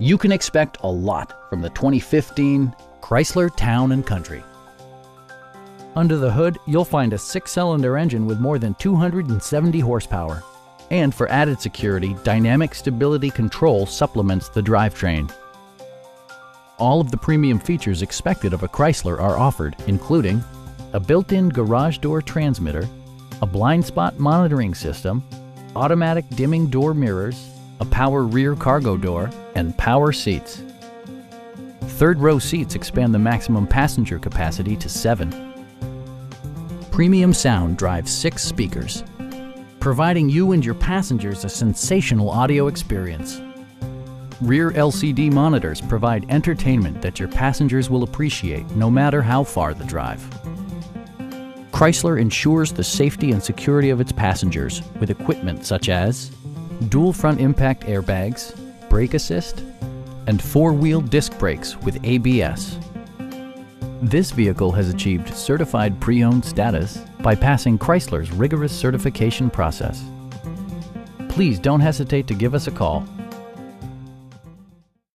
You can expect a lot from the 2015 Chrysler Town & Country. Under the hood, you'll find a 6-cylinder engine with more than 270 horsepower. And for added security, dynamic stability control supplements the drivetrain. All of the premium features expected of a Chrysler are offered, including a built-in garage door transmitter, a blind spot monitoring system, automatic dimming door mirrors, a power rear cargo door, and power seats. Third-row seats expand the maximum passenger capacity to 7. Premium sound drives 6 speakers, providing you and your passengers a sensational audio experience. Rear LCD monitors provide entertainment that your passengers will appreciate no matter how far the drive. Chrysler ensures the safety and security of its passengers with equipment such as dual front impact airbags, brake assist, and 4-wheel disc brakes with ABS. This vehicle has achieved certified pre-owned status by passing Chrysler's rigorous certification process. Please don't hesitate to give us a call.